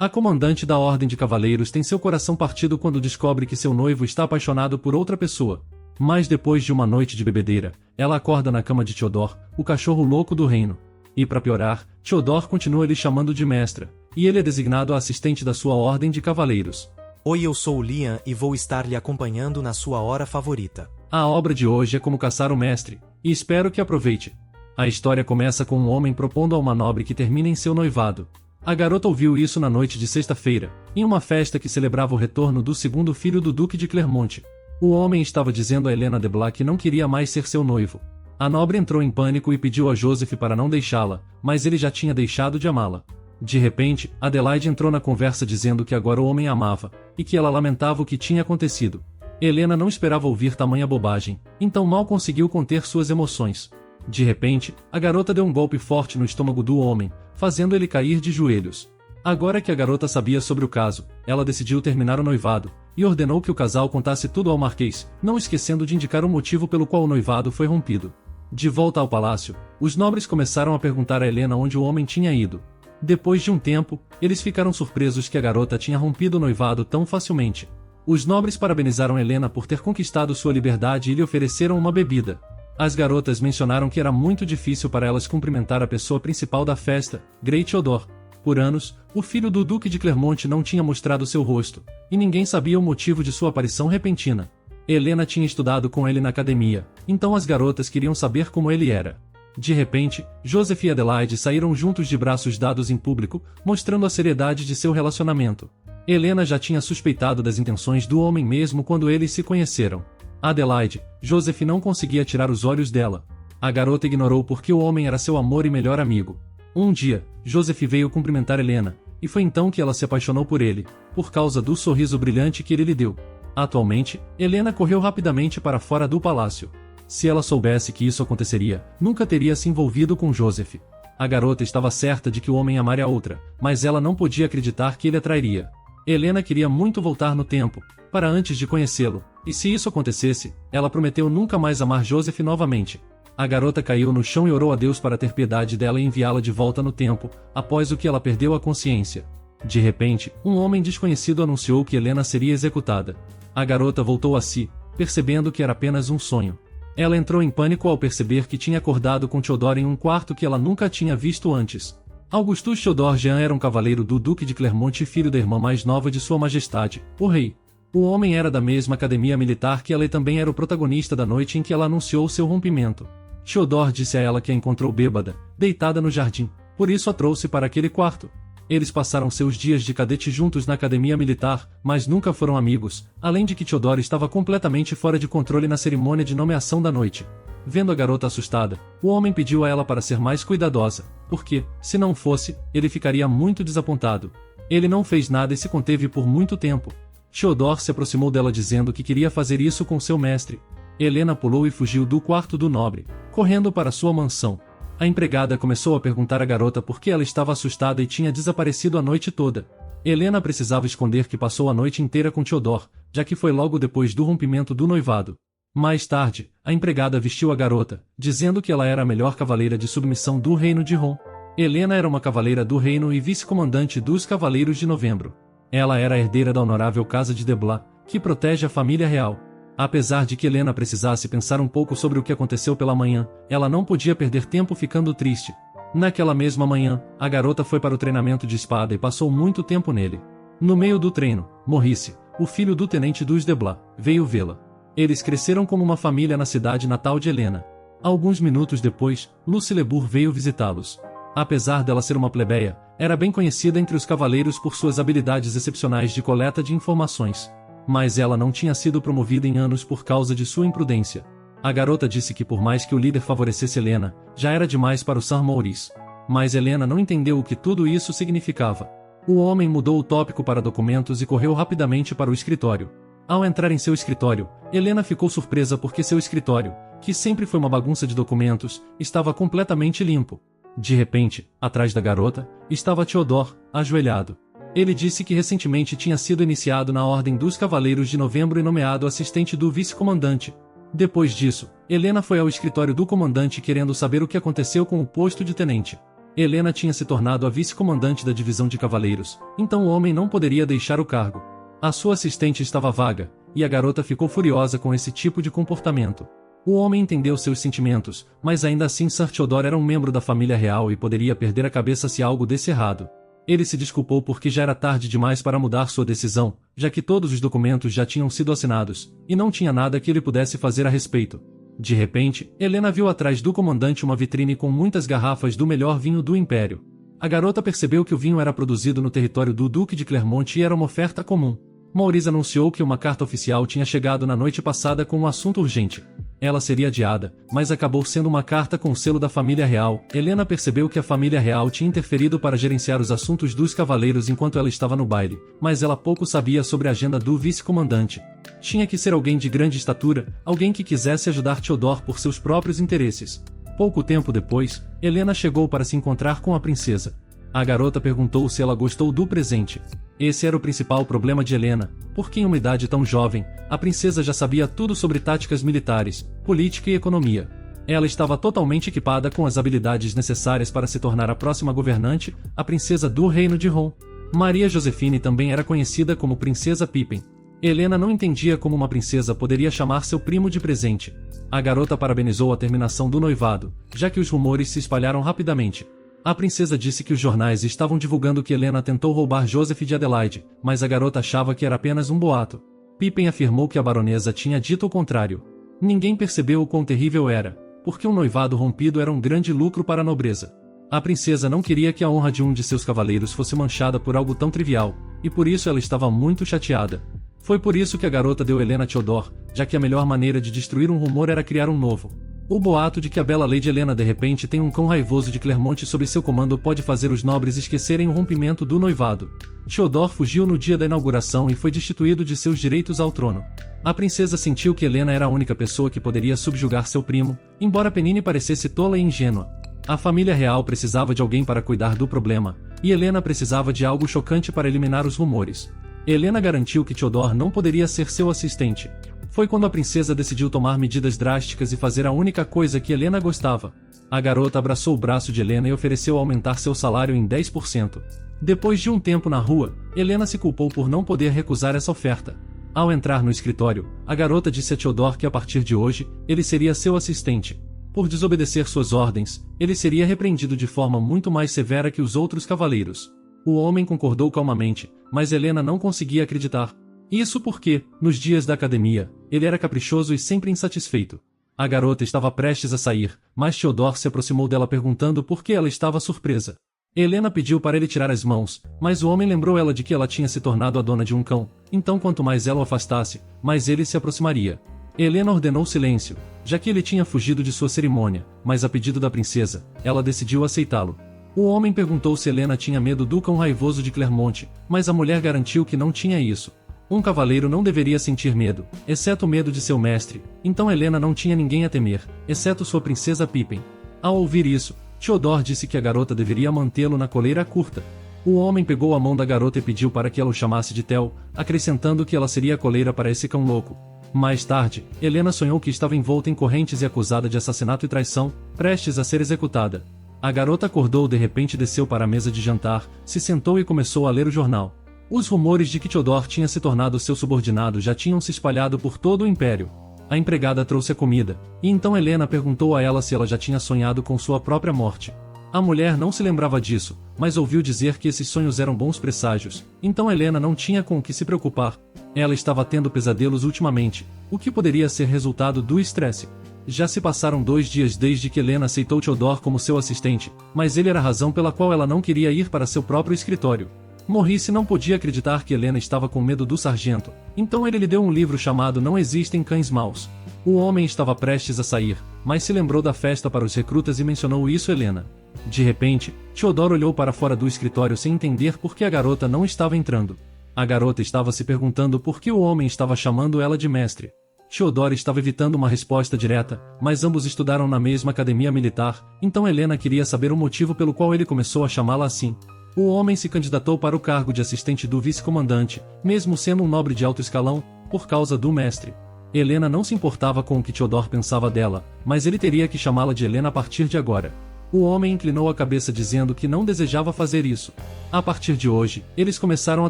A comandante da Ordem de Cavaleiros tem seu coração partido quando descobre que seu noivo está apaixonado por outra pessoa. Mas depois de uma noite de bebedeira, ela acorda na cama de Theodore, o cachorro louco do reino. E para piorar, Theodore continua lhe chamando de mestra, e ele é designado assistente da sua Ordem de Cavaleiros. Oi, eu sou o Liam e vou estar lhe acompanhando na sua hora favorita. A obra de hoje é como caçar o mestre, e espero que aproveite. A história começa com um homem propondo a uma nobre que termine em seu noivado. A garota ouviu isso na noite de sexta-feira, em uma festa que celebrava o retorno do segundo filho do Duque de Clermont. O homem estava dizendo a Helena de Blois que não queria mais ser seu noivo. A nobre entrou em pânico e pediu a Joseph para não deixá-la, mas ele já tinha deixado de amá-la. De repente, Adelaide entrou na conversa dizendo que agora o homem a amava, e que ela lamentava o que tinha acontecido. Helena não esperava ouvir tamanha bobagem, então mal conseguiu conter suas emoções. De repente, a garota deu um golpe forte no estômago do homem, fazendo ele cair de joelhos. Agora que a garota sabia sobre o caso, ela decidiu terminar o noivado, e ordenou que o casal contasse tudo ao marquês, não esquecendo de indicar o motivo pelo qual o noivado foi rompido. De volta ao palácio, os nobres começaram a perguntar a Helena onde o homem tinha ido. Depois de um tempo, eles ficaram surpresos que a garota tinha rompido o noivado tão facilmente. Os nobres parabenizaram Helena por ter conquistado sua liberdade e lhe ofereceram uma bebida. As garotas mencionaram que era muito difícil para elas cumprimentar a pessoa principal da festa, Grey Theodore. Por anos, o filho do Duque de Clermont não tinha mostrado seu rosto, e ninguém sabia o motivo de sua aparição repentina. Helena tinha estudado com ele na academia, então as garotas queriam saber como ele era. De repente, Joseph e Adelaide saíram juntos de braços dados em público, mostrando a seriedade de seu relacionamento. Helena já tinha suspeitado das intenções do homem mesmo quando eles se conheceram. Adelaide, Joseph não conseguia tirar os olhos dela. A garota ignorou porque o homem era seu amor e melhor amigo. Um dia, Joseph veio cumprimentar Helena, e foi então que ela se apaixonou por ele, por causa do sorriso brilhante que ele lhe deu. Atualmente, Helena correu rapidamente para fora do palácio. Se ela soubesse que isso aconteceria, nunca teria se envolvido com Joseph. A garota estava certa de que o homem amaria a outra, mas ela não podia acreditar que ele a trairia. Helena queria muito voltar no tempo, para antes de conhecê-lo, e se isso acontecesse, ela prometeu nunca mais amar Joseph novamente. A garota caiu no chão e orou a Deus para ter piedade dela e enviá-la de volta no tempo, após o que ela perdeu a consciência. De repente, um homem desconhecido anunciou que Helena seria executada. A garota voltou a si, percebendo que era apenas um sonho. Ela entrou em pânico ao perceber que tinha acordado com Theodore em um quarto que ela nunca tinha visto antes. Augustus Theodore Jean era um cavaleiro do Duque de Clermont e filho da irmã mais nova de Sua Majestade, o Rei. O homem era da mesma academia militar que ela e também era o protagonista da noite em que ela anunciou seu rompimento. Theodore disse a ela que a encontrou bêbada, deitada no jardim, por isso a trouxe para aquele quarto. Eles passaram seus dias de cadete juntos na academia militar, mas nunca foram amigos, além de que Theodore estava completamente fora de controle na cerimônia de nomeação da noite. Vendo a garota assustada, o homem pediu a ela para ser mais cuidadosa, porque, se não fosse, ele ficaria muito desapontado. Ele não fez nada e se conteve por muito tempo. Theodore se aproximou dela dizendo que queria fazer isso com seu mestre. Helena pulou e fugiu do quarto do nobre, correndo para sua mansão. A empregada começou a perguntar à garota por que ela estava assustada e tinha desaparecido a noite toda. Helena precisava esconder que passou a noite inteira com Theodore, já que foi logo depois do rompimento do noivado. Mais tarde, a empregada vestiu a garota, dizendo que ela era a melhor cavaleira de submissão do reino de Ron. Helena era uma cavaleira do reino e vice-comandante dos Cavaleiros de Novembro. Ela era a herdeira da honorável casa de de Blois, que protege a família real. Apesar de que Helena precisasse pensar um pouco sobre o que aconteceu pela manhã, ela não podia perder tempo ficando triste. Naquela mesma manhã, a garota foi para o treinamento de espada e passou muito tempo nele. No meio do treino, Maurice, o filho do tenente dos de Blois, veio vê-la. Eles cresceram como uma família na cidade natal de Helena. Alguns minutos depois, Lucy Lebour veio visitá-los. Apesar dela ser uma plebeia, era bem conhecida entre os cavaleiros por suas habilidades excepcionais de coleta de informações. Mas ela não tinha sido promovida em anos por causa de sua imprudência. A garota disse que por mais que o líder favorecesse Helena, já era demais para o Sir Maurice. Mas Helena não entendeu o que tudo isso significava. O homem mudou o tópico para documentos e correu rapidamente para o escritório. Ao entrar em seu escritório, Helena ficou surpresa porque seu escritório, que sempre foi uma bagunça de documentos, estava completamente limpo. De repente, atrás da garota, estava Theodore, ajoelhado. Ele disse que recentemente tinha sido iniciado na Ordem dos Cavaleiros de Novembro e nomeado assistente do vice-comandante. Depois disso, Helena foi ao escritório do comandante querendo saber o que aconteceu com o posto de tenente. Helena tinha se tornado a vice-comandante da divisão de cavaleiros, então o homem não poderia deixar o cargo. A sua assistente estava vaga, e a garota ficou furiosa com esse tipo de comportamento. O homem entendeu seus sentimentos, mas ainda assim Sir Theodore era um membro da família real e poderia perder a cabeça se algo desse errado. Ele se desculpou porque já era tarde demais para mudar sua decisão, já que todos os documentos já tinham sido assinados, e não tinha nada que ele pudesse fazer a respeito. De repente, Helena viu atrás do comandante uma vitrine com muitas garrafas do melhor vinho do Império. A garota percebeu que o vinho era produzido no território do Duque de Clermont e era uma oferta comum. Maurice anunciou que uma carta oficial tinha chegado na noite passada com um assunto urgente. Ela seria adiada, mas acabou sendo uma carta com o selo da família real. Helena percebeu que a família real tinha interferido para gerenciar os assuntos dos cavaleiros enquanto ela estava no baile, mas ela pouco sabia sobre a agenda do vice-comandante. Tinha que ser alguém de grande estatura, alguém que quisesse ajudar Theodore por seus próprios interesses. Pouco tempo depois, Helena chegou para se encontrar com a princesa. A garota perguntou se ela gostou do presente. Esse era o principal problema de Helena, porque em uma idade tão jovem, a princesa já sabia tudo sobre táticas militares, política e economia. Ela estava totalmente equipada com as habilidades necessárias para se tornar a próxima governante, a princesa do Reino de Ron. Maria Josefine também era conhecida como Princesa Pippin. Helena não entendia como uma princesa poderia chamar seu primo de presente. A garota parabenizou a terminação do noivado, já que os rumores se espalharam rapidamente. A princesa disse que os jornais estavam divulgando que Helena tentou roubar Joseph de Adelaide, mas a garota achava que era apenas um boato. Pippin afirmou que a baronesa tinha dito o contrário. Ninguém percebeu o quão terrível era, porque um noivado rompido era um grande lucro para a nobreza. A princesa não queria que a honra de um de seus cavaleiros fosse manchada por algo tão trivial, e por isso ela estava muito chateada. Foi por isso que a garota deu Helena a Theodore, já que a melhor maneira de destruir um rumor era criar um novo. O boato de que a bela Lady Helena de repente tem um cão raivoso de Clermont sob seu comando pode fazer os nobres esquecerem o rompimento do noivado. Theodore fugiu no dia da inauguração e foi destituído de seus direitos ao trono. A princesa sentiu que Helena era a única pessoa que poderia subjugar seu primo, embora Penine parecesse tola e ingênua. A família real precisava de alguém para cuidar do problema, e Helena precisava de algo chocante para eliminar os rumores. Helena garantiu que Theodore não poderia ser seu assistente. Foi quando a princesa decidiu tomar medidas drásticas e fazer a única coisa que Helena gostava. A garota abraçou o braço de Helena e ofereceu aumentar seu salário em 10%. Depois de um tempo na rua, Helena se culpou por não poder recusar essa oferta. Ao entrar no escritório, a garota disse a Theodore que a partir de hoje, ele seria seu assistente. Por desobedecer suas ordens, ele seria repreendido de forma muito mais severa que os outros cavaleiros. O homem concordou calmamente, mas Helena não conseguia acreditar. Isso porque, nos dias da academia, ele era caprichoso e sempre insatisfeito. A garota estava prestes a sair, mas Theodore se aproximou dela perguntando por que ela estava surpresa. Helena pediu para ele tirar as mãos, mas o homem lembrou ela de que ela tinha se tornado a dona de um cão, então quanto mais ela o afastasse, mais ele se aproximaria. Helena ordenou silêncio, já que ele tinha fugido de sua cerimônia, mas a pedido da princesa, ela decidiu aceitá-lo. O homem perguntou se Helena tinha medo do cão raivoso de Clermont, mas a mulher garantiu que não tinha isso. Um cavaleiro não deveria sentir medo, exceto o medo de seu mestre, então Helena não tinha ninguém a temer, exceto sua princesa Pippin. Ao ouvir isso, Theodore disse que a garota deveria mantê-lo na coleira curta. O homem pegou a mão da garota e pediu para que ela o chamasse de Tel, acrescentando que ela seria a coleira para esse cão louco. Mais tarde, Helena sonhou que estava envolta em correntes e acusada de assassinato e traição, prestes a ser executada. A garota acordou de repente e desceu para a mesa de jantar, se sentou e começou a ler o jornal. Os rumores de que Theodore tinha se tornado seu subordinado já tinham se espalhado por todo o império. A empregada trouxe a comida, e então Helena perguntou a ela se ela já tinha sonhado com sua própria morte. A mulher não se lembrava disso, mas ouviu dizer que esses sonhos eram bons presságios, então Helena não tinha com o que se preocupar. Ela estava tendo pesadelos ultimamente, o que poderia ser resultado do estresse. Já se passaram 2 dias desde que Helena aceitou Theodore como seu assistente, mas ele era a razão pela qual ela não queria ir para seu próprio escritório. Maurice não podia acreditar que Helena estava com medo do sargento, então ele lhe deu um livro chamado Não Existem Cães Maus. O homem estava prestes a sair, mas se lembrou da festa para os recrutas e mencionou isso a Helena. De repente, Theodore olhou para fora do escritório sem entender por que a garota não estava entrando. A garota estava se perguntando por que o homem estava chamando ela de mestre. Theodore estava evitando uma resposta direta, mas ambos estudaram na mesma academia militar, então Helena queria saber o motivo pelo qual ele começou a chamá-la assim. O homem se candidatou para o cargo de assistente do vice-comandante, mesmo sendo um nobre de alto escalão, por causa do mestre. Helena não se importava com o que Theodore pensava dela, mas ele teria que chamá-la de Helena a partir de agora. O homem inclinou a cabeça dizendo que não desejava fazer isso. A partir de hoje, eles começaram a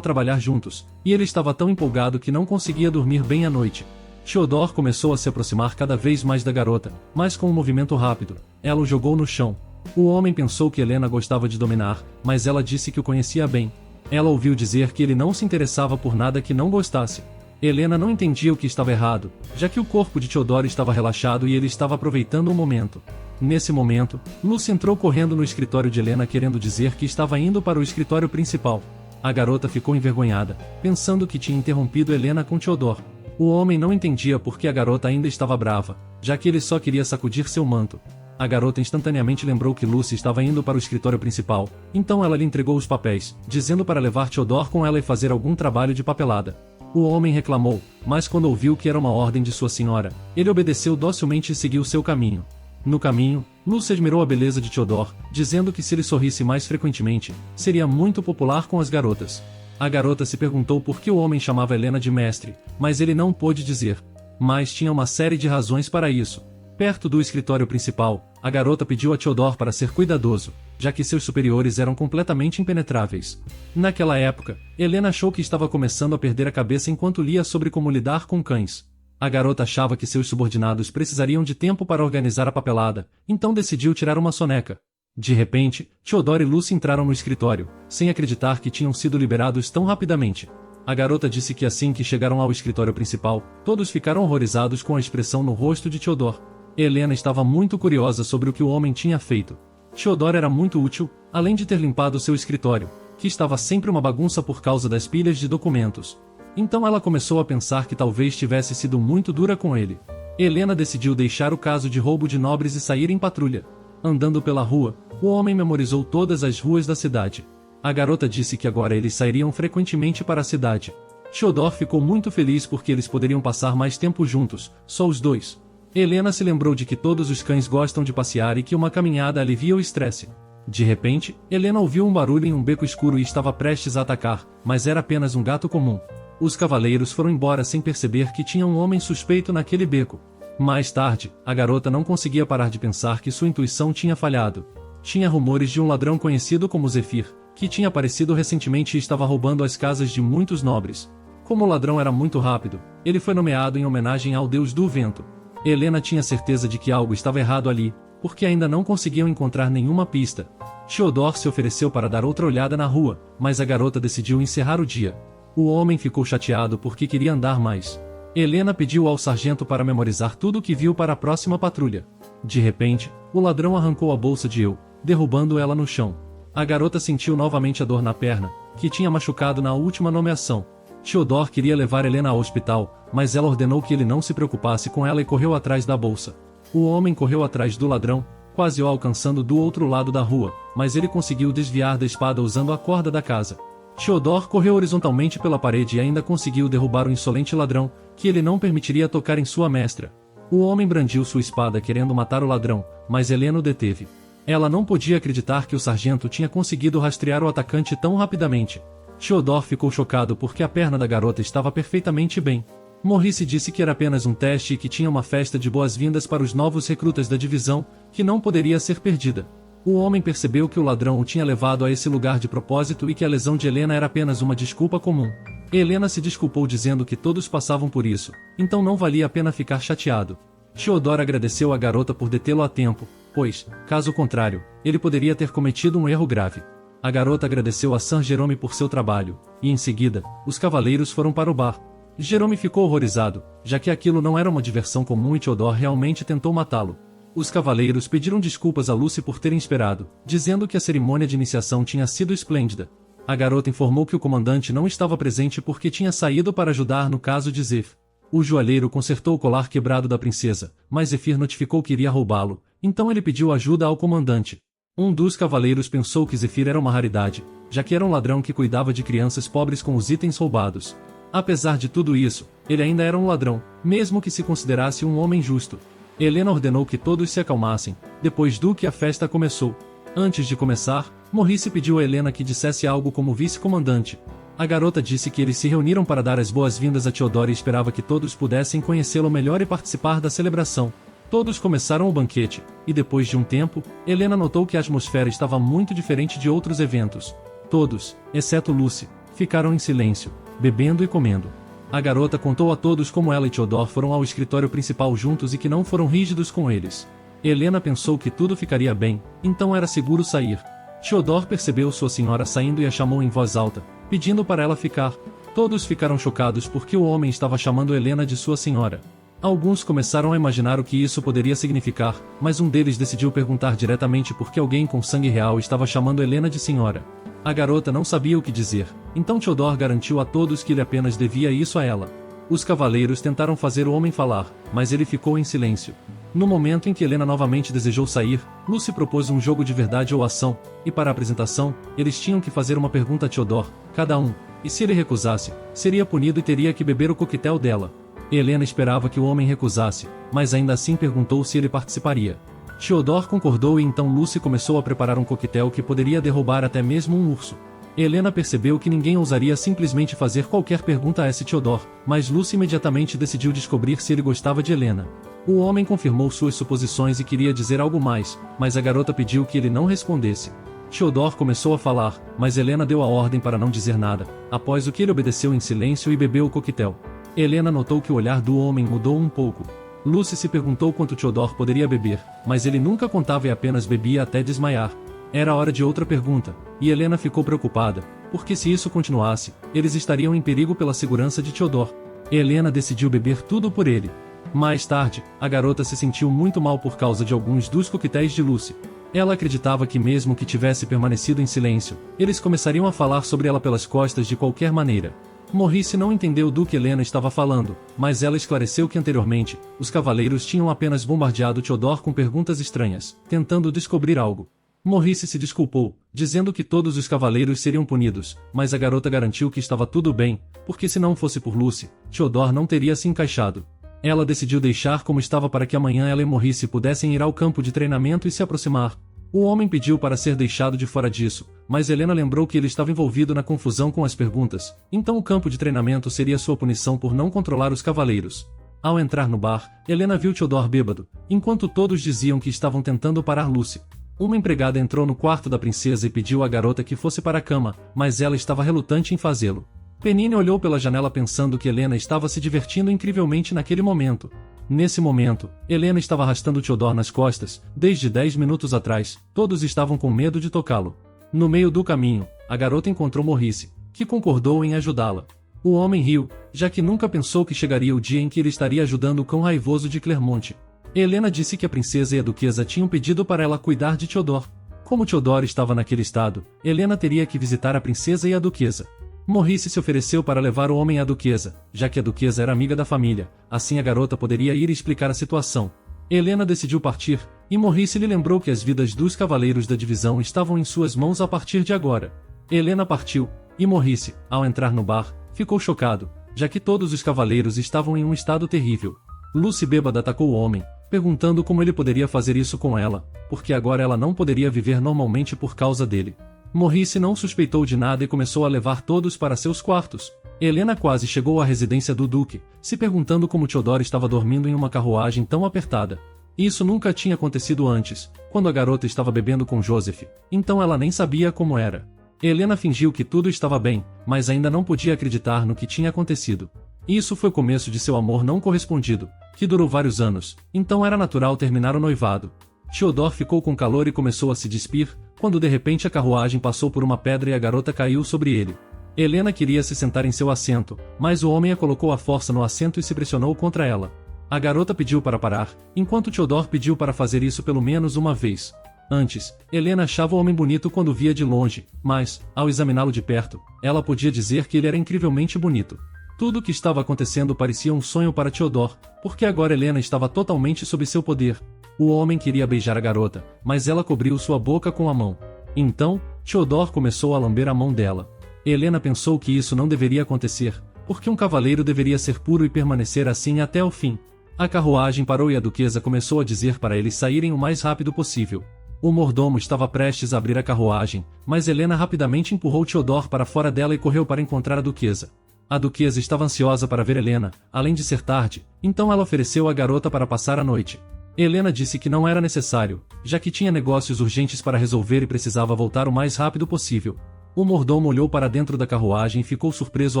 trabalhar juntos, e ele estava tão empolgado que não conseguia dormir bem à noite. Theodore começou a se aproximar cada vez mais da garota, mas com um movimento rápido, ela o jogou no chão. O homem pensou que Helena gostava de dominar, mas ela disse que o conhecia bem. Ela ouviu dizer que ele não se interessava por nada que não gostasse. Helena não entendia o que estava errado, já que o corpo de Theodore estava relaxado e ele estava aproveitando o momento. Nesse momento, Lucy entrou correndo no escritório de Helena querendo dizer que estava indo para o escritório principal. A garota ficou envergonhada, pensando que tinha interrompido Helena com Theodore. O homem não entendia por que a garota ainda estava brava, já que ele só queria sacudir seu manto. A garota instantaneamente lembrou que Lucy estava indo para o escritório principal, então ela lhe entregou os papéis, dizendo para levar Theodore com ela e fazer algum trabalho de papelada. O homem reclamou, mas quando ouviu que era uma ordem de sua senhora, ele obedeceu docilmente e seguiu seu caminho. No caminho, Lucy admirou a beleza de Theodore, dizendo que se ele sorrisse mais frequentemente, seria muito popular com as garotas. A garota se perguntou por que o homem chamava Helena de mestre, mas ele não pôde dizer. Mas tinha uma série de razões para isso. Perto do escritório principal, a garota pediu a Theodore para ser cuidadoso, já que seus superiores eram completamente impenetráveis. Naquela época, Helena achou que estava começando a perder a cabeça enquanto lia sobre como lidar com cães. A garota achava que seus subordinados precisariam de tempo para organizar a papelada, então decidiu tirar uma soneca. De repente, Theodore e Lucy entraram no escritório, sem acreditar que tinham sido liberados tão rapidamente. A garota disse que assim que chegaram ao escritório principal, todos ficaram horrorizados com a expressão no rosto de Theodore. Helena estava muito curiosa sobre o que o homem tinha feito. Theodore era muito útil, além de ter limpado seu escritório, que estava sempre uma bagunça por causa das pilhas de documentos. Então ela começou a pensar que talvez tivesse sido muito dura com ele. Helena decidiu deixar o caso de roubo de nobres e sair em patrulha. Andando pela rua, o homem memorizou todas as ruas da cidade. A garota disse que agora eles sairiam frequentemente para a cidade. Theodore ficou muito feliz porque eles poderiam passar mais tempo juntos, só os dois. Helena se lembrou de que todos os cães gostam de passear e que uma caminhada alivia o estresse. De repente, Helena ouviu um barulho em um beco escuro e estava prestes a atacar, mas era apenas um gato comum. Os cavaleiros foram embora sem perceber que tinha um homem suspeito naquele beco. Mais tarde, a garota não conseguia parar de pensar que sua intuição tinha falhado. Tinha rumores de um ladrão conhecido como Zephyr, que tinha aparecido recentemente e estava roubando as casas de muitos nobres. Como o ladrão era muito rápido, ele foi nomeado em homenagem ao deus do vento. Helena tinha certeza de que algo estava errado ali, porque ainda não conseguiam encontrar nenhuma pista. Theodore se ofereceu para dar outra olhada na rua, mas a garota decidiu encerrar o dia. O homem ficou chateado porque queria andar mais. Helena pediu ao sargento para memorizar tudo o que viu para a próxima patrulha. De repente, o ladrão arrancou a bolsa de Eu, derrubando ela no chão. A garota sentiu novamente a dor na perna, que tinha machucado na última nomeação. Theodore queria levar Helena ao hospital, mas ela ordenou que ele não se preocupasse com ela e correu atrás da bolsa. O homem correu atrás do ladrão, quase o alcançando do outro lado da rua, mas ele conseguiu desviar da espada usando a corda da casa. Theodore correu horizontalmente pela parede e ainda conseguiu derrubar o insolente ladrão, que ele não permitiria tocar em sua mestra. O homem brandiu sua espada querendo matar o ladrão, mas Helena o deteve. Ela não podia acreditar que o sargento tinha conseguido rastrear o atacante tão rapidamente. Theodore ficou chocado porque a perna da garota estava perfeitamente bem. Maurice disse que era apenas um teste e que tinha uma festa de boas-vindas para os novos recrutas da divisão, que não poderia ser perdida. O homem percebeu que o ladrão o tinha levado a esse lugar de propósito e que a lesão de Helena era apenas uma desculpa comum. Helena se desculpou dizendo que todos passavam por isso, então não valia a pena ficar chateado. Theodore agradeceu a garota por detê-lo a tempo, pois, caso contrário, ele poderia ter cometido um erro grave. A garota agradeceu a Saint Jerome por seu trabalho, e em seguida, os cavaleiros foram para o bar. Jerome ficou horrorizado, já que aquilo não era uma diversão comum e Theodore realmente tentou matá-lo. Os cavaleiros pediram desculpas a Lucy por terem esperado, dizendo que a cerimônia de iniciação tinha sido esplêndida. A garota informou que o comandante não estava presente porque tinha saído para ajudar no caso de Zephyr. O joalheiro consertou o colar quebrado da princesa, mas Zephyr notificou que iria roubá-lo, então ele pediu ajuda ao comandante. Um dos cavaleiros pensou que Zephyr era uma raridade, já que era um ladrão que cuidava de crianças pobres com os itens roubados. Apesar de tudo isso, ele ainda era um ladrão, mesmo que se considerasse um homem justo. Helena ordenou que todos se acalmassem, depois do que a festa começou. Antes de começar, Maurice pediu a Helena que dissesse algo como vice-comandante. A garota disse que eles se reuniram para dar as boas-vindas a Theodore e esperava que todos pudessem conhecê-lo melhor e participar da celebração. Todos começaram o banquete, e depois de um tempo, Helena notou que a atmosfera estava muito diferente de outros eventos. Todos, exceto Lucy, ficaram em silêncio, bebendo e comendo. A garota contou a todos como ela e Theodore foram ao escritório principal juntos e que não foram rígidos com eles. Helena pensou que tudo ficaria bem, então era seguro sair. Theodore percebeu sua senhora saindo e a chamou em voz alta, pedindo para ela ficar. Todos ficaram chocados porque o homem estava chamando Helena de sua senhora. Alguns começaram a imaginar o que isso poderia significar, mas um deles decidiu perguntar diretamente por que alguém com sangue real estava chamando Helena de senhora. A garota não sabia o que dizer, então Theodore garantiu a todos que ele apenas devia isso a ela. Os cavaleiros tentaram fazer o homem falar, mas ele ficou em silêncio. No momento em que Helena novamente desejou sair, Lucy propôs um jogo de verdade ou ação, e para a apresentação, eles tinham que fazer uma pergunta a Theodore, cada um, e se ele recusasse, seria punido e teria que beber o coquetel dela. Helena esperava que o homem recusasse, mas ainda assim perguntou se ele participaria. Theodore concordou e então Lucy começou a preparar um coquetel que poderia derrubar até mesmo um urso. Helena percebeu que ninguém ousaria simplesmente fazer qualquer pergunta a esse Theodore, mas Lucy imediatamente decidiu descobrir se ele gostava de Helena. O homem confirmou suas suposições e queria dizer algo mais, mas a garota pediu que ele não respondesse. Theodore começou a falar, mas Helena deu a ordem para não dizer nada, após o que ele obedeceu em silêncio e bebeu o coquetel. Helena notou que o olhar do homem mudou um pouco. Lucy se perguntou quanto Theodore poderia beber, mas ele nunca contava e apenas bebia até desmaiar. Era hora de outra pergunta, e Helena ficou preocupada, porque se isso continuasse, eles estariam em perigo pela segurança de Theodore. Helena decidiu beber tudo por ele. Mais tarde, a garota se sentiu muito mal por causa de alguns dos coquetéis de Lucy. Ela acreditava que mesmo que tivesse permanecido em silêncio, eles começariam a falar sobre ela pelas costas de qualquer maneira. Maurice não entendeu do que Helena estava falando, mas ela esclareceu que anteriormente, os cavaleiros tinham apenas bombardeado Theodore com perguntas estranhas, tentando descobrir algo. Maurice se desculpou, dizendo que todos os cavaleiros seriam punidos, mas a garota garantiu que estava tudo bem, porque se não fosse por Lucy, Theodore não teria se encaixado. Ela decidiu deixar como estava para que amanhã ela e Maurice pudessem ir ao campo de treinamento e se aproximar. O homem pediu para ser deixado de fora disso, mas Helena lembrou que ele estava envolvido na confusão com as perguntas, então o campo de treinamento seria sua punição por não controlar os cavaleiros. Ao entrar no bar, Helena viu Theodore bêbado, enquanto todos diziam que estavam tentando parar Lucy. Uma empregada entrou no quarto da princesa e pediu à garota que fosse para a cama, mas ela estava relutante em fazê-lo. Penine olhou pela janela pensando que Helena estava se divertindo incrivelmente naquele momento. Nesse momento, Helena estava arrastando Theodore nas costas, desde 10 minutos atrás, todos estavam com medo de tocá-lo. No meio do caminho, a garota encontrou Maurice, que concordou em ajudá-la. O homem riu, já que nunca pensou que chegaria o dia em que ele estaria ajudando o cão raivoso de Clermont. Helena disse que a princesa e a duquesa tinham pedido para ela cuidar de Theodore. Como Theodore estava naquele estado, Helena teria que visitar a princesa e a duquesa. Maurice se ofereceu para levar o homem à duquesa, já que a duquesa era amiga da família, assim a garota poderia ir explicar a situação. Helena decidiu partir, e Maurice lhe lembrou que as vidas dos cavaleiros da divisão estavam em suas mãos a partir de agora. Helena partiu, e Maurice, ao entrar no bar, ficou chocado, já que todos os cavaleiros estavam em um estado terrível. Lucy bêbada atacou o homem, perguntando como ele poderia fazer isso com ela, porque agora ela não poderia viver normalmente por causa dele. Maurice não suspeitou de nada e começou a levar todos para seus quartos. Helena quase chegou à residência do duque, se perguntando como Theodore estava dormindo em uma carruagem tão apertada. Isso nunca tinha acontecido antes, quando a garota estava bebendo com Joseph, então ela nem sabia como era. Helena fingiu que tudo estava bem, mas ainda não podia acreditar no que tinha acontecido. Isso foi o começo de seu amor não correspondido, que durou vários anos, então era natural terminar o noivado. Theodore ficou com calor e começou a se despir, quando de repente a carruagem passou por uma pedra e a garota caiu sobre ele. Helena queria se sentar em seu assento, mas o homem a colocou à força no assento e se pressionou contra ela. A garota pediu para parar, enquanto Theodore pediu para fazer isso pelo menos uma vez. Antes, Helena achava o homem bonito quando via de longe, mas, ao examiná-lo de perto, ela podia dizer que ele era incrivelmente bonito. Tudo o que estava acontecendo parecia um sonho para Theodore, porque agora Helena estava totalmente sob seu poder. O homem queria beijar a garota, mas ela cobriu sua boca com a mão. Então, Theodore começou a lamber a mão dela. Helena pensou que isso não deveria acontecer, porque um cavaleiro deveria ser puro e permanecer assim até o fim. A carruagem parou e a duquesa começou a dizer para eles saírem o mais rápido possível. O mordomo estava prestes a abrir a carruagem, mas Helena rapidamente empurrou Theodore para fora dela e correu para encontrar a duquesa. A duquesa estava ansiosa para ver Helena, além de ser tarde, então ela ofereceu a garota para passar a noite. Helena disse que não era necessário, já que tinha negócios urgentes para resolver e precisava voltar o mais rápido possível. O mordomo olhou para dentro da carruagem e ficou surpreso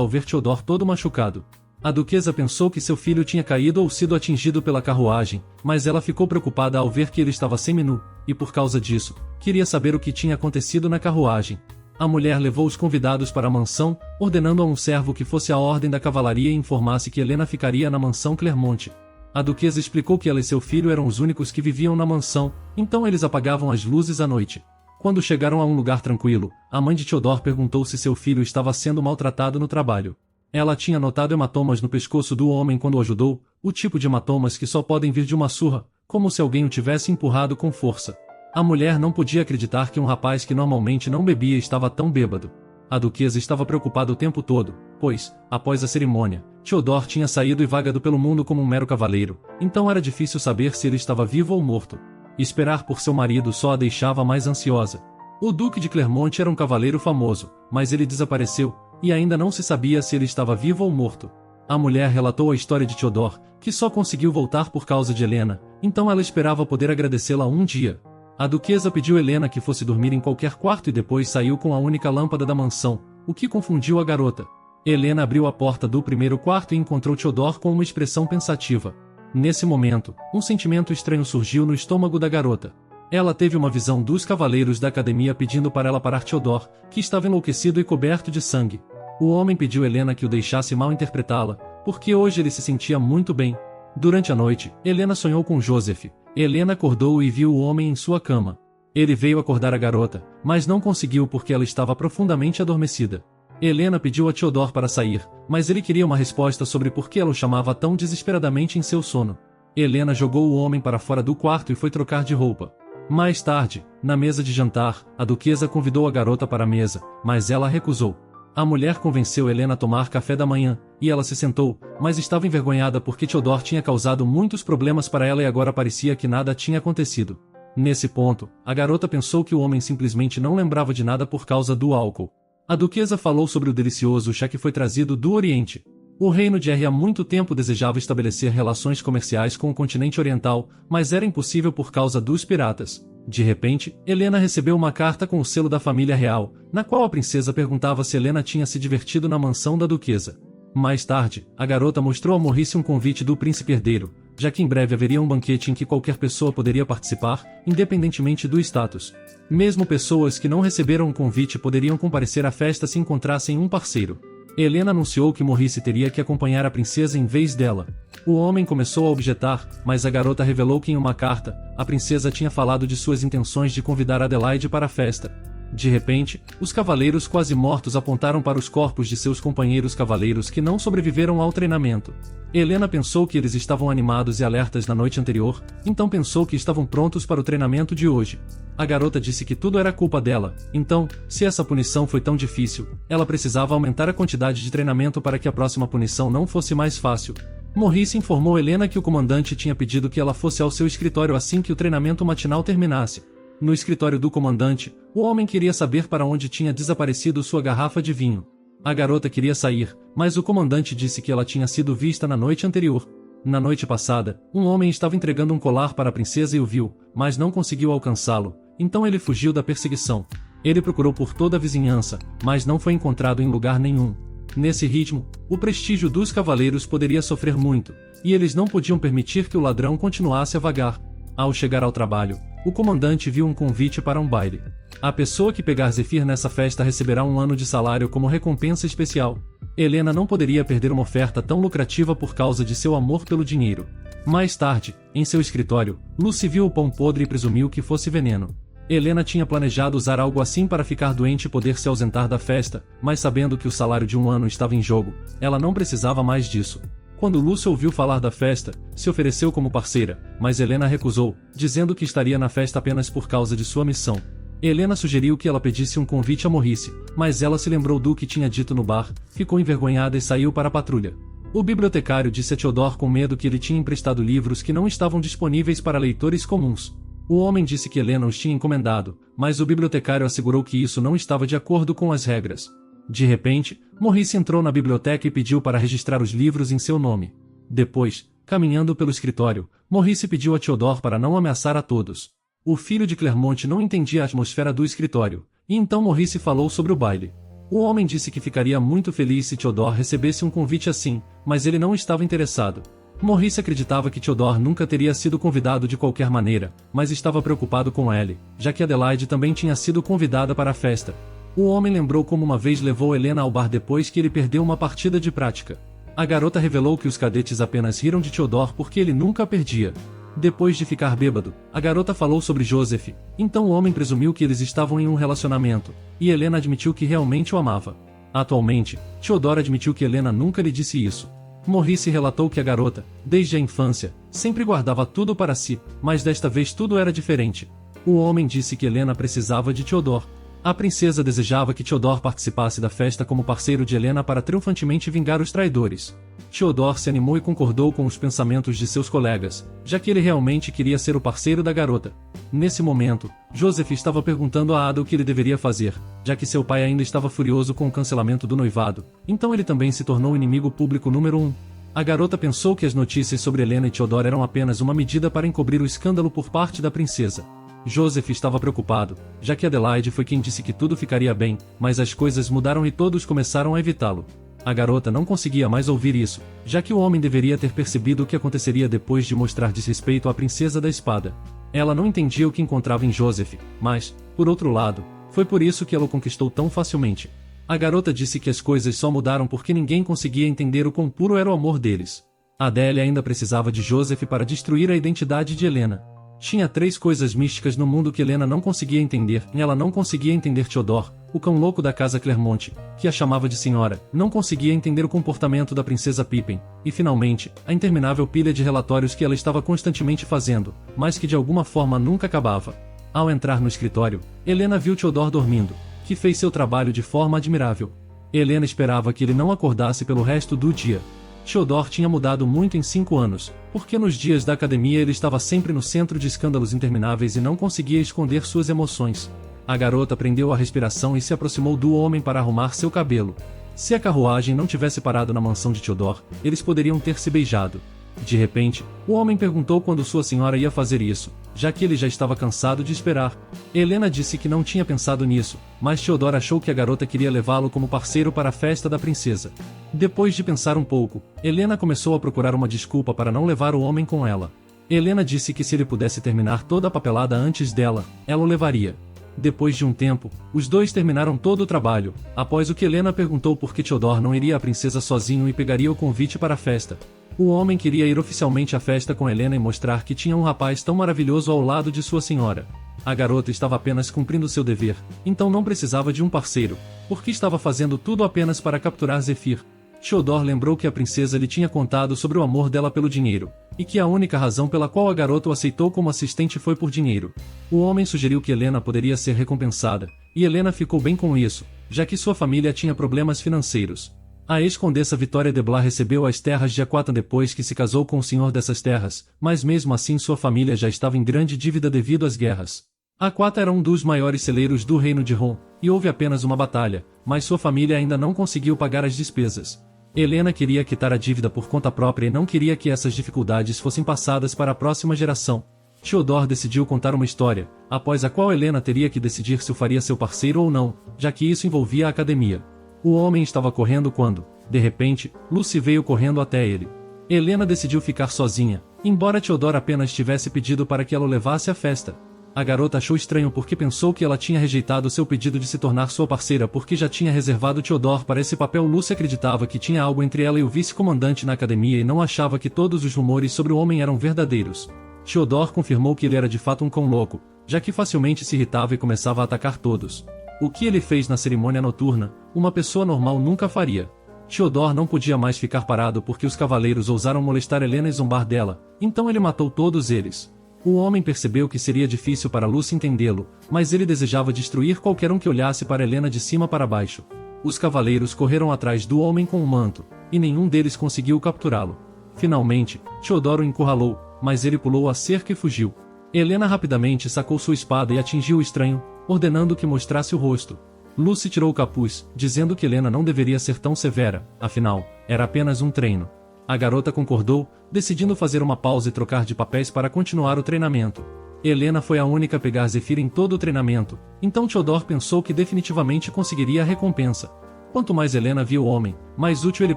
ao ver Theodore todo machucado. A duquesa pensou que seu filho tinha caído ou sido atingido pela carruagem, mas ela ficou preocupada ao ver que ele estava semi-nu, e por causa disso, queria saber o que tinha acontecido na carruagem. A mulher levou os convidados para a mansão, ordenando a um servo que fosse à ordem da cavalaria e informasse que Helena ficaria na mansão Clermont. A duquesa explicou que ela e seu filho eram os únicos que viviam na mansão, então eles apagavam as luzes à noite. Quando chegaram a um lugar tranquilo, a mãe de Theodore perguntou se seu filho estava sendo maltratado no trabalho. Ela tinha notado hematomas no pescoço do homem quando o ajudou, o tipo de hematomas que só podem vir de uma surra, como se alguém o tivesse empurrado com força. A mulher não podia acreditar que um rapaz que normalmente não bebia estava tão bêbado. A duquesa estava preocupada o tempo todo, pois, após a cerimônia, Theodore tinha saído e vagado pelo mundo como um mero cavaleiro, então era difícil saber se ele estava vivo ou morto. Esperar por seu marido só a deixava mais ansiosa. O Duque de Clermont era um cavaleiro famoso, mas ele desapareceu, e ainda não se sabia se ele estava vivo ou morto. A mulher relatou a história de Theodore, que só conseguiu voltar por causa de Helena, então ela esperava poder agradecê-la um dia. A duquesa pediu Helena que fosse dormir em qualquer quarto e depois saiu com a única lâmpada da mansão, o que confundiu a garota. Helena abriu a porta do primeiro quarto e encontrou Theodore com uma expressão pensativa. Nesse momento, um sentimento estranho surgiu no estômago da garota. Ela teve uma visão dos cavaleiros da academia pedindo para ela parar Theodore, que estava enlouquecido e coberto de sangue. O homem pediu Helena que o deixasse mal interpretá-la, porque hoje ele se sentia muito bem. Durante a noite, Helena sonhou com Joseph. Helena acordou e viu o homem em sua cama. Ele veio acordar a garota, mas não conseguiu porque ela estava profundamente adormecida. Helena pediu a Theodore para sair, mas ele queria uma resposta sobre por que ela o chamava tão desesperadamente em seu sono. Helena jogou o homem para fora do quarto e foi trocar de roupa. Mais tarde, na mesa de jantar, a duquesa convidou a garota para a mesa, mas ela recusou. A mulher convenceu Helena a tomar café da manhã, e ela se sentou, mas estava envergonhada porque Theodore tinha causado muitos problemas para ela e agora parecia que nada tinha acontecido. Nesse ponto, a garota pensou que o homem simplesmente não lembrava de nada por causa do álcool. A duquesa falou sobre o delicioso chá que foi trazido do Oriente. O reino de R há muito tempo desejava estabelecer relações comerciais com o continente oriental, mas era impossível por causa dos piratas. De repente, Helena recebeu uma carta com o selo da família real, na qual a princesa perguntava se Helena tinha se divertido na mansão da duquesa. Mais tarde, a garota mostrou a Maurice um convite do príncipe herdeiro, já que em breve haveria um banquete em que qualquer pessoa poderia participar, independentemente do status. Mesmo pessoas que não receberam um convite poderiam comparecer à festa se encontrassem um parceiro. Helena anunciou que Maurice teria que acompanhar a princesa em vez dela. O homem começou a objetar, mas a garota revelou que em uma carta, a princesa tinha falado de suas intenções de convidar Adelaide para a festa. De repente, os cavaleiros quase mortos apontaram para os corpos de seus companheiros cavaleiros que não sobreviveram ao treinamento. Helena pensou que eles estavam animados e alertas na noite anterior, então pensou que estavam prontos para o treinamento de hoje. A garota disse que tudo era culpa dela, então, se essa punição foi tão difícil, ela precisava aumentar a quantidade de treinamento para que a próxima punição não fosse mais fácil. Maurice informou Helena que o comandante tinha pedido que ela fosse ao seu escritório assim que o treinamento matinal terminasse. No escritório do comandante, o homem queria saber para onde tinha desaparecido sua garrafa de vinho. A garota queria sair, mas o comandante disse que ela tinha sido vista na noite anterior. Na noite passada, um homem estava entregando um colar para a princesa e o viu, mas não conseguiu alcançá-lo, então ele fugiu da perseguição. Ele procurou por toda a vizinhança, mas não foi encontrado em lugar nenhum. Nesse ritmo, o prestígio dos cavaleiros poderia sofrer muito, e eles não podiam permitir que o ladrão continuasse a vagar. Ao chegar ao trabalho, o comandante viu um convite para um baile. A pessoa que pegar Zephyr nessa festa receberá 1 ano de salário como recompensa especial. Helena não poderia perder uma oferta tão lucrativa por causa de seu amor pelo dinheiro. Mais tarde, em seu escritório, Lucy viu o pão podre e presumiu que fosse veneno. Helena tinha planejado usar algo assim para ficar doente e poder se ausentar da festa, mas sabendo que o salário de 1 ano estava em jogo, ela não precisava mais disso. Quando Lucy ouviu falar da festa, se ofereceu como parceira, mas Helena recusou, dizendo que estaria na festa apenas por causa de sua missão. Helena sugeriu que ela pedisse um convite a Maurice, mas ela se lembrou do que tinha dito no bar, ficou envergonhada e saiu para a patrulha. O bibliotecário disse a Theodore com medo que ele tinha emprestado livros que não estavam disponíveis para leitores comuns. O homem disse que Helena os tinha encomendado, mas o bibliotecário assegurou que isso não estava de acordo com as regras. De repente, Maurice entrou na biblioteca e pediu para registrar os livros em seu nome. Depois, Caminhando pelo escritório, Maurice pediu a Theodore para não ameaçar a todos. O filho de Clermont não entendia a atmosfera do escritório, e então Maurice falou sobre o baile. O homem disse que ficaria muito feliz se Theodore recebesse um convite assim, mas ele não estava interessado. Maurice acreditava que Theodore nunca teria sido convidado de qualquer maneira, mas estava preocupado com Ellie, já que Adelaide também tinha sido convidada para a festa. O homem lembrou como uma vez levou Helena ao bar depois que ele perdeu uma partida de prática. A garota revelou que os cadetes apenas riram de Theodore porque ele nunca a perdia. Depois de ficar bêbado, a garota falou sobre Joseph, então o homem presumiu que eles estavam em um relacionamento, e Helena admitiu que realmente o amava. Atualmente, Theodore admitiu que Helena nunca lhe disse isso. Maurice relatou que a garota, desde a infância, sempre guardava tudo para si, mas desta vez tudo era diferente. O homem disse que Helena precisava de Theodore. A princesa desejava que Theodore participasse da festa como parceiro de Helena para triunfantemente vingar os traidores. Theodore se animou e concordou com os pensamentos de seus colegas, já que ele realmente queria ser o parceiro da garota. Nesse momento, Joseph estava perguntando a Ada o que ele deveria fazer, já que seu pai ainda estava furioso com o cancelamento do noivado, então ele também se tornou o inimigo público número 1. A garota pensou que as notícias sobre Helena e Theodore eram apenas uma medida para encobrir o escândalo por parte da princesa. Joseph estava preocupado, já que Adelaide foi quem disse que tudo ficaria bem, mas as coisas mudaram e todos começaram a evitá-lo. A garota não conseguia mais ouvir isso, já que o homem deveria ter percebido o que aconteceria depois de mostrar desrespeito à princesa da espada. Ela não entendia o que encontrava em Joseph, mas, por outro lado, foi por isso que ela o conquistou tão facilmente. A garota disse que as coisas só mudaram porque ninguém conseguia entender o quão puro era o amor deles. Adele ainda precisava de Joseph para destruir a identidade de Helena. Tinha 3 coisas místicas no mundo que Helena não conseguia entender. Ela não conseguia entender Theodore, o cão louco da casa Clermont, que a chamava de senhora, não conseguia entender o comportamento da princesa Pippin, e finalmente, a interminável pilha de relatórios que ela estava constantemente fazendo, mas que de alguma forma nunca acabava. Ao entrar no escritório, Helena viu Theodore dormindo, que fez seu trabalho de forma admirável. Helena esperava que ele não acordasse pelo resto do dia. Theodore tinha mudado muito em 5 anos, porque nos dias da academia ele estava sempre no centro de escândalos intermináveis e não conseguia esconder suas emoções. A garota prendeu a respiração e se aproximou do homem para arrumar seu cabelo. Se a carruagem não tivesse parado na mansão de Theodore, eles poderiam ter se beijado. De repente, o homem perguntou quando sua senhora ia fazer isso, já que ele já estava cansado de esperar. Helena disse que não tinha pensado nisso, mas Theodore achou que a garota queria levá-lo como parceiro para a festa da princesa. Depois de pensar um pouco, Helena começou a procurar uma desculpa para não levar o homem com ela. Helena disse que se ele pudesse terminar toda a papelada antes dela, ela o levaria. Depois de um tempo, os dois terminaram todo o trabalho, após o que Helena perguntou por que Theodore não iria à princesa sozinho e pegaria o convite para a festa. O homem queria ir oficialmente à festa com Helena e mostrar que tinha um rapaz tão maravilhoso ao lado de sua senhora. A garota estava apenas cumprindo seu dever, então não precisava de um parceiro, porque estava fazendo tudo apenas para capturar Zephyr. Theodore lembrou que a princesa lhe tinha contado sobre o amor dela pelo dinheiro, e que a única razão pela qual a garota o aceitou como assistente foi por dinheiro. O homem sugeriu que Helena poderia ser recompensada, e Helena ficou bem com isso, já que sua família tinha problemas financeiros. A ex-condessa Vitória de Blas recebeu as terras de Aquatan depois que se casou com o senhor dessas terras, mas mesmo assim sua família já estava em grande dívida devido às guerras. Aquatan era um dos maiores celeiros do reino de Ron, e houve apenas uma batalha, mas sua família ainda não conseguiu pagar as despesas. Helena queria quitar a dívida por conta própria e não queria que essas dificuldades fossem passadas para a próxima geração. Theodore decidiu contar uma história, após a qual Helena teria que decidir se o faria seu parceiro ou não, já que isso envolvia a academia. O homem estava correndo quando, de repente, Lucy veio correndo até ele. Helena decidiu ficar sozinha, embora Theodore apenas tivesse pedido para que ela o levasse à festa. A garota achou estranho porque pensou que ela tinha rejeitado seu pedido de se tornar sua parceira porque já tinha reservado Theodore para esse papel. Lucy acreditava que tinha algo entre ela e o vice-comandante na academia e não achava que todos os rumores sobre o homem eram verdadeiros. Theodore confirmou que ele era de fato um cão louco, já que facilmente se irritava e começava a atacar todos. O que ele fez na cerimônia noturna, uma pessoa normal nunca faria. Theodore não podia mais ficar parado porque os cavaleiros ousaram molestar Helena e zombar dela, então ele matou todos eles. O homem percebeu que seria difícil para Lucy entendê-lo, mas ele desejava destruir qualquer um que olhasse para Helena de cima para baixo. Os cavaleiros correram atrás do homem com o manto, e nenhum deles conseguiu capturá-lo. Finalmente, Theodore o encurralou, mas ele pulou a cerca e fugiu. Helena rapidamente sacou sua espada e atingiu o estranho, ordenando que mostrasse o rosto. Lucy tirou o capuz, dizendo que Helena não deveria ser tão severa, afinal, era apenas um treino. A garota concordou, decidindo fazer uma pausa e trocar de papéis para continuar o treinamento. Helena foi a única a pegar Zephyr em todo o treinamento, então Theodore pensou que definitivamente conseguiria a recompensa. Quanto mais Helena via o homem, mais útil ele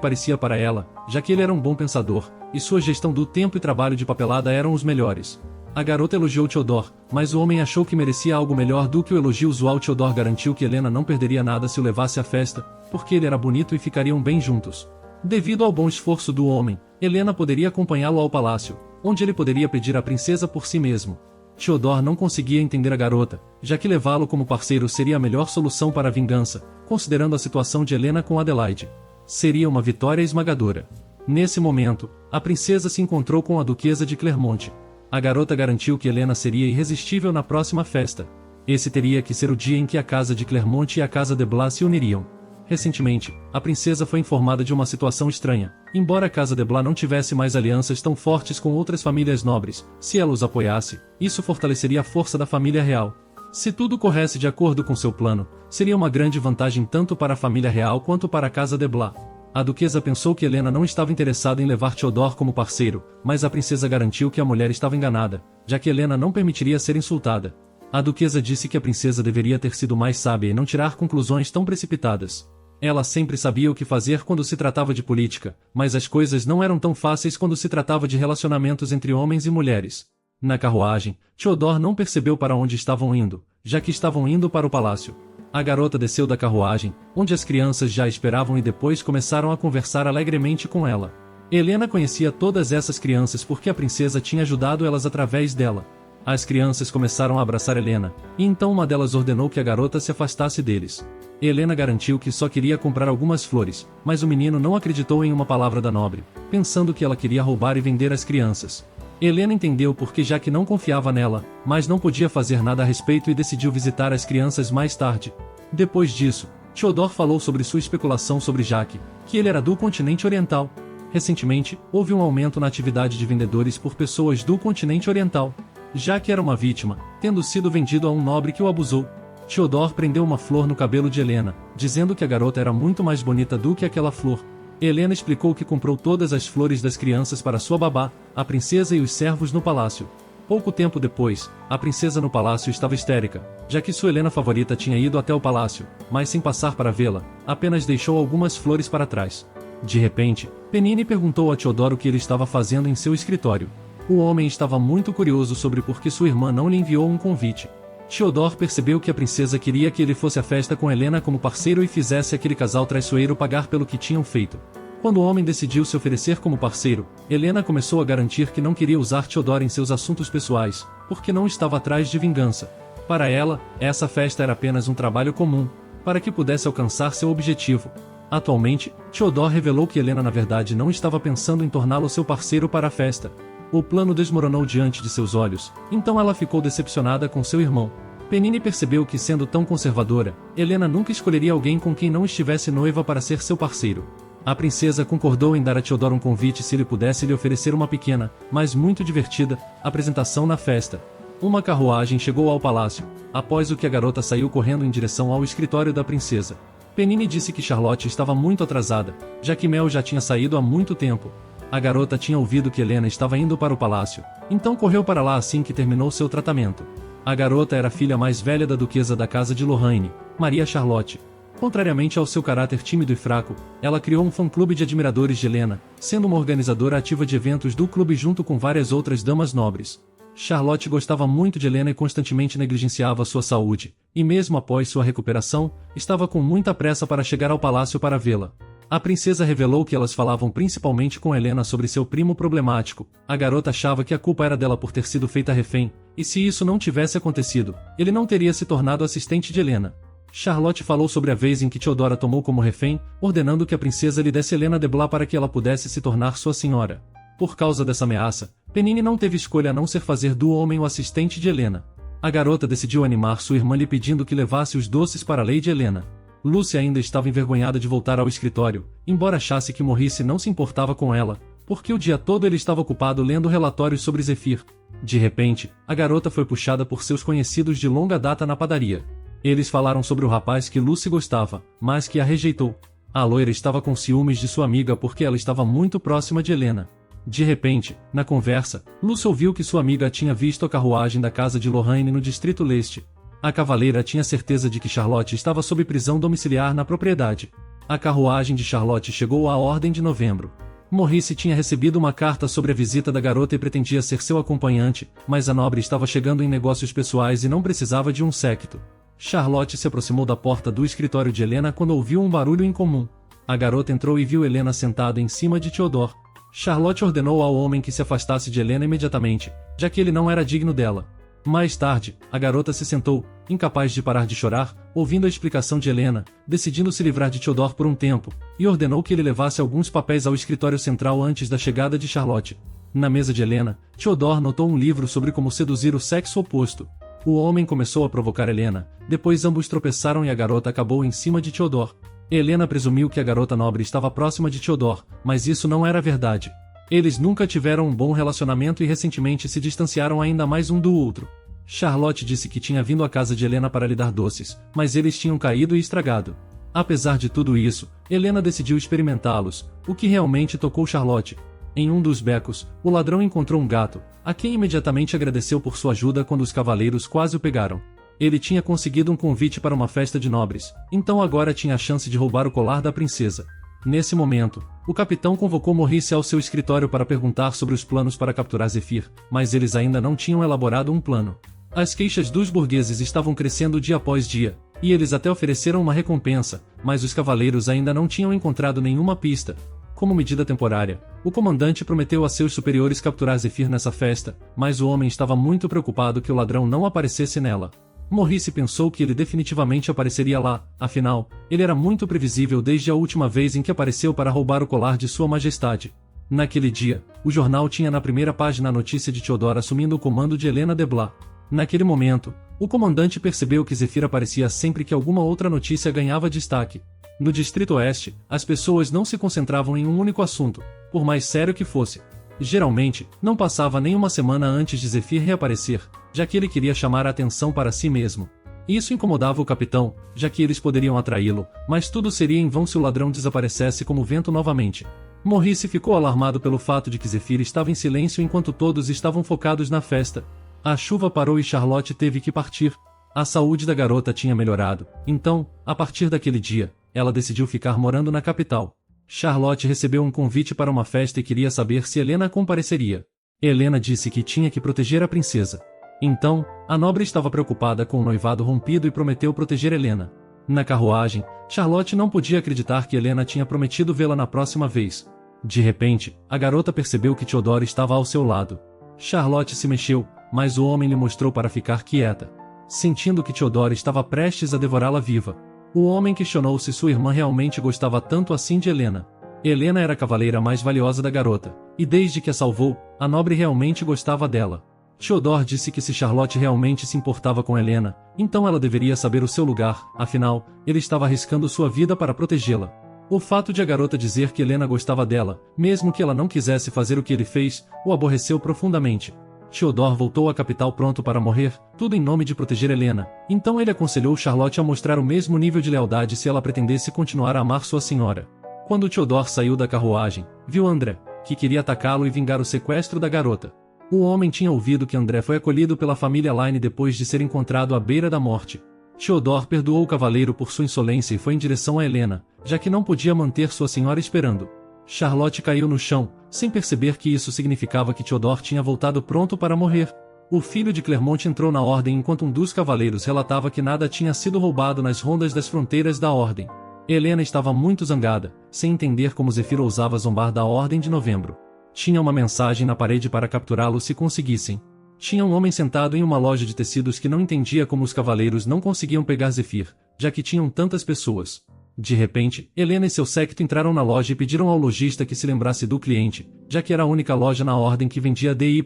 parecia para ela, já que ele era um bom pensador, e sua gestão do tempo e trabalho de papelada eram os melhores. A garota elogiou Theodore, mas o homem achou que merecia algo melhor do que o elogio usual. Theodore garantiu que Helena não perderia nada se o levasse à festa, porque ele era bonito e ficariam bem juntos. Devido ao bom esforço do homem, Helena poderia acompanhá-lo ao palácio, onde ele poderia pedir a princesa por si mesmo. Theodore não conseguia entender a garota, já que levá-lo como parceiro seria a melhor solução para a vingança, considerando a situação de Helena com Adelaide. Seria uma vitória esmagadora. Nesse momento, a princesa se encontrou com a duquesa de Clermont. A garota garantiu que Helena seria irresistível na próxima festa. Esse teria que ser o dia em que a casa de Clermont e a casa de Blas se uniriam. Recentemente, a princesa foi informada de uma situação estranha. Embora a casa de Blas não tivesse mais alianças tão fortes com outras famílias nobres, se ela os apoiasse, isso fortaleceria a força da família real. Se tudo corresse de acordo com seu plano, seria uma grande vantagem tanto para a família real quanto para a casa de Blas. A duquesa pensou que Helena não estava interessada em levar Theodore como parceiro, mas a princesa garantiu que a mulher estava enganada, já que Helena não permitiria ser insultada. A duquesa disse que a princesa deveria ter sido mais sábia e não tirar conclusões tão precipitadas. Ela sempre sabia o que fazer quando se tratava de política, mas as coisas não eram tão fáceis quando se tratava de relacionamentos entre homens e mulheres. Na carruagem, Theodore não percebeu para onde estavam indo, já que estavam indo para o palácio. A garota desceu da carruagem, onde as crianças já esperavam e depois começaram a conversar alegremente com ela. Helena conhecia todas essas crianças porque a princesa tinha ajudado elas através dela. As crianças começaram a abraçar Helena, e então uma delas ordenou que a garota se afastasse deles. Helena garantiu que só queria comprar algumas flores, mas o menino não acreditou em uma palavra da nobre, pensando que ela queria roubar e vender as crianças. Helena entendeu porque Jacques não confiava nela, mas não podia fazer nada a respeito e decidiu visitar as crianças mais tarde. Depois disso, Theodore falou sobre sua especulação sobre Jacques, que ele era do continente oriental. Recentemente, houve um aumento na atividade de vendedores por pessoas do continente oriental. Jacques era uma vítima, tendo sido vendido a um nobre que o abusou. Theodore prendeu uma flor no cabelo de Helena, dizendo que a garota era muito mais bonita do que aquela flor. Helena explicou que comprou todas as flores das crianças para sua babá, a princesa e os servos no palácio. Pouco tempo depois, a princesa no palácio estava histérica, já que sua Helena favorita tinha ido até o palácio, mas sem passar para vê-la, apenas deixou algumas flores para trás. De repente, Penine perguntou a Theodore o que ele estava fazendo em seu escritório. O homem estava muito curioso sobre por que sua irmã não lhe enviou um convite. Theodore percebeu que a princesa queria que ele fosse à festa com Helena como parceiro e fizesse aquele casal traiçoeiro pagar pelo que tinham feito. Quando o homem decidiu se oferecer como parceiro, Helena começou a garantir que não queria usar Theodore em seus assuntos pessoais, porque não estava atrás de vingança. Para ela, essa festa era apenas um trabalho comum, para que pudesse alcançar seu objetivo. Atualmente, Theodore revelou que Helena na verdade não estava pensando em torná-lo seu parceiro para a festa. O plano desmoronou diante de seus olhos, então ela ficou decepcionada com seu irmão. Penine percebeu que, sendo tão conservadora, Helena nunca escolheria alguém com quem não estivesse noiva para ser seu parceiro. A princesa concordou em dar a Theodore um convite se ele pudesse lhe oferecer uma pequena, mas muito divertida, apresentação na festa. Uma carruagem chegou ao palácio, após o que a garota saiu correndo em direção ao escritório da princesa. Penine disse que Charlotte estava muito atrasada, já que Mel já tinha saído há muito tempo. A garota tinha ouvido que Helena estava indo para o palácio, então correu para lá assim que terminou seu tratamento. A garota era a filha mais velha da duquesa da casa de Lorraine, Maria Charlotte. Contrariamente ao seu caráter tímido e fraco, ela criou um fã-clube de admiradores de Helena, sendo uma organizadora ativa de eventos do clube junto com várias outras damas nobres. Charlotte gostava muito de Helena e constantemente negligenciava sua saúde, e mesmo após sua recuperação, estava com muita pressa para chegar ao palácio para vê-la. A princesa revelou que elas falavam principalmente com Helena sobre seu primo problemático. A garota achava que a culpa era dela por ter sido feita refém, e se isso não tivesse acontecido, ele não teria se tornado assistente de Helena. Charlotte falou sobre a vez em que Theodora tomou como refém, ordenando que a princesa lhe desse Helena de Blois para que ela pudesse se tornar sua senhora. Por causa dessa ameaça, Penine não teve escolha a não ser fazer do homem o assistente de Helena. A garota decidiu animar sua irmã lhe pedindo que levasse os doces para Lady Helena. Lucy ainda estava envergonhada de voltar ao escritório, embora achasse que Maurice não se importava com ela, porque o dia todo ele estava ocupado lendo relatórios sobre Zephyr. De repente, a garota foi puxada por seus conhecidos de longa data na padaria. Eles falaram sobre o rapaz que Lucy gostava, mas que a rejeitou. A loira estava com ciúmes de sua amiga porque ela estava muito próxima de Helena. De repente, na conversa, Lucy ouviu que sua amiga tinha visto a carruagem da casa de Lorraine no Distrito Leste. A cavaleira tinha certeza de que Charlotte estava sob prisão domiciliar na propriedade. A carruagem de Charlotte chegou à Ordem de Novembro. Maurice tinha recebido uma carta sobre a visita da garota e pretendia ser seu acompanhante, mas a nobre estava chegando em negócios pessoais e não precisava de um séquito. Charlotte se aproximou da porta do escritório de Helena quando ouviu um barulho incomum. A garota entrou e viu Helena sentada em cima de Theodore. Charlotte ordenou ao homem que se afastasse de Helena imediatamente, já que ele não era digno dela. Mais tarde, a garota se sentou, incapaz de parar de chorar, ouvindo a explicação de Helena, decidindo se livrar de Theodore por um tempo, e ordenou que ele levasse alguns papéis ao escritório central antes da chegada de Charlotte. Na mesa de Helena, Theodore notou um livro sobre como seduzir o sexo oposto. O homem começou a provocar Helena, depois ambos tropeçaram e a garota acabou em cima de Theodore. Helena presumiu que a garota nobre estava próxima de Theodore, mas isso não era verdade. Eles nunca tiveram um bom relacionamento e recentemente se distanciaram ainda mais um do outro. Charlotte disse que tinha vindo à casa de Helena para lhe dar doces, mas eles tinham caído e estragado. Apesar de tudo isso, Helena decidiu experimentá-los, o que realmente tocou Charlotte. Em um dos becos, o ladrão encontrou um gato, a quem imediatamente agradeceu por sua ajuda quando os cavaleiros quase o pegaram. Ele tinha conseguido um convite para uma festa de nobres, então agora tinha a chance de roubar o colar da princesa. Nesse momento, o capitão convocou Maurice ao seu escritório para perguntar sobre os planos para capturar Zephyr, mas eles ainda não tinham elaborado um plano. As queixas dos burgueses estavam crescendo dia após dia, e eles até ofereceram uma recompensa, mas os cavaleiros ainda não tinham encontrado nenhuma pista. Como medida temporária, o comandante prometeu a seus superiores capturar Zephyr nessa festa, mas o homem estava muito preocupado que o ladrão não aparecesse nela. Maurice pensou que ele definitivamente apareceria lá, afinal, ele era muito previsível desde a última vez em que apareceu para roubar o colar de Sua Majestade. Naquele dia, o jornal tinha na primeira página a notícia de Theodore assumindo o comando de Helena de Blois. Naquele momento, o comandante percebeu que Zephyr aparecia sempre que alguma outra notícia ganhava destaque. No Distrito Oeste, as pessoas não se concentravam em um único assunto, por mais sério que fosse. Geralmente, não passava nem uma semana antes de Zephyr reaparecer, já que ele queria chamar a atenção para si mesmo. Isso incomodava o capitão, já que eles poderiam atraí-lo, mas tudo seria em vão se o ladrão desaparecesse como vento novamente. Maurice ficou alarmado pelo fato de que Zephyr estava em silêncio enquanto todos estavam focados na festa. A chuva parou e Charlotte teve que partir. A saúde da garota tinha melhorado, então, a partir daquele dia, ela decidiu ficar morando na capital. Charlotte recebeu um convite para uma festa e queria saber se Helena compareceria. Helena disse que tinha que proteger a princesa. Então, a nobre estava preocupada com o noivado rompido e prometeu proteger Helena. Na carruagem, Charlotte não podia acreditar que Helena tinha prometido vê-la na próxima vez. De repente, a garota percebeu que Theodore estava ao seu lado. Charlotte se mexeu, mas o homem lhe mostrou para ficar quieta. Sentindo que Theodore estava prestes a devorá-la viva, o homem questionou se sua irmã realmente gostava tanto assim de Helena. Helena era a cavaleira mais valiosa da garota, e desde que a salvou, a nobre realmente gostava dela. Theodore disse que se Charlotte realmente se importava com Helena, então ela deveria saber o seu lugar, afinal, ele estava arriscando sua vida para protegê-la. O fato de a garota dizer que Helena gostava dela, mesmo que ela não quisesse fazer o que ele fez, o aborreceu profundamente. Theodore voltou à capital pronto para morrer, tudo em nome de proteger Helena, então ele aconselhou Charlotte a mostrar o mesmo nível de lealdade se ela pretendesse continuar a amar sua senhora. Quando Theodore saiu da carruagem, viu André, que queria atacá-lo e vingar o sequestro da garota. O homem tinha ouvido que André foi acolhido pela família Line depois de ser encontrado à beira da morte. Theodore perdoou o cavaleiro por sua insolência e foi em direção a Helena, já que não podia manter sua senhora esperando. Charlotte caiu no chão, sem perceber que isso significava que Theodore tinha voltado pronto para morrer. O filho de Clermont entrou na ordem enquanto um dos cavaleiros relatava que nada tinha sido roubado nas rondas das fronteiras da ordem. Helena estava muito zangada, sem entender como Zephyr ousava zombar da Ordem de Novembro. Tinha uma mensagem na parede para capturá-lo se conseguissem. Tinha um homem sentado em uma loja de tecidos que não entendia como os cavaleiros não conseguiam pegar Zephyr, já que tinham tantas pessoas. De repente, Helena e seu séquito entraram na loja e pediram ao lojista que se lembrasse do cliente, já que era a única loja na ordem que vendia DY.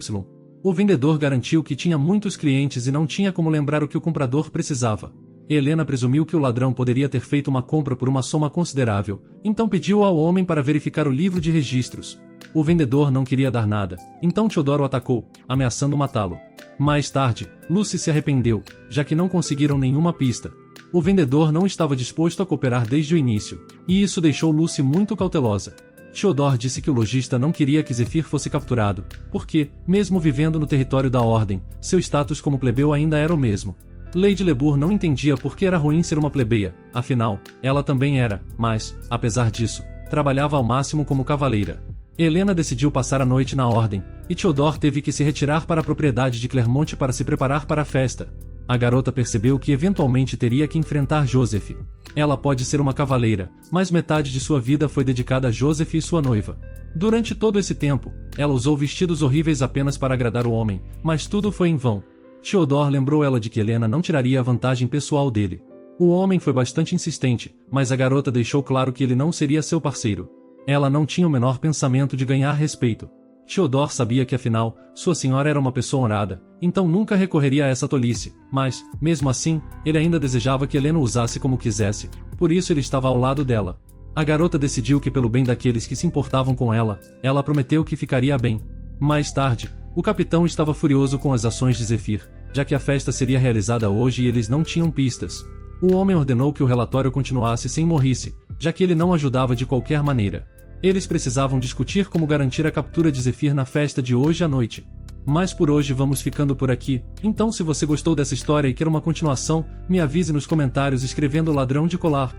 O vendedor garantiu que tinha muitos clientes e não tinha como lembrar o que o comprador precisava. Helena presumiu que o ladrão poderia ter feito uma compra por uma soma considerável, então pediu ao homem para verificar o livro de registros. O vendedor não queria dar nada, então Theodore o atacou, ameaçando matá-lo. Mais tarde, Lucy se arrependeu, já que não conseguiram nenhuma pista. O vendedor não estava disposto a cooperar desde o início, e isso deixou Lucy muito cautelosa. Theodore disse que o lojista não queria que Zephyr fosse capturado, porque, mesmo vivendo no território da Ordem, seu status como plebeu ainda era o mesmo. Lady Lebur não entendia por que era ruim ser uma plebeia, afinal, ela também era, mas, apesar disso, trabalhava ao máximo como cavaleira. Helena decidiu passar a noite na Ordem, e Theodore teve que se retirar para a propriedade de Clermont para se preparar para a festa. A garota percebeu que eventualmente teria que enfrentar Joseph. Ela pode ser uma cavaleira, mas metade de sua vida foi dedicada a Joseph e sua noiva. Durante todo esse tempo, ela usou vestidos horríveis apenas para agradar o homem, mas tudo foi em vão. Theodore lembrou ela de que Helena não tiraria a vantagem pessoal dele. O homem foi bastante insistente, mas a garota deixou claro que ele não seria seu parceiro. Ela não tinha o menor pensamento de ganhar respeito. Theodore sabia que afinal, sua senhora era uma pessoa honrada, então nunca recorreria a essa tolice, mas, mesmo assim, ele ainda desejava que Helena o usasse como quisesse, por isso ele estava ao lado dela. A garota decidiu que pelo bem daqueles que se importavam com ela, ela prometeu que ficaria bem. Mais tarde, o capitão estava furioso com as ações de Zephyr, já que a festa seria realizada hoje e eles não tinham pistas. O homem ordenou que o relatório continuasse sem Morrice, já que ele não ajudava de qualquer maneira. Eles precisavam discutir como garantir a captura de Zephyr na festa de hoje à noite. Mas por hoje vamos ficando por aqui, então se você gostou dessa história e quer uma continuação, me avise nos comentários escrevendo Ladrão de Colar.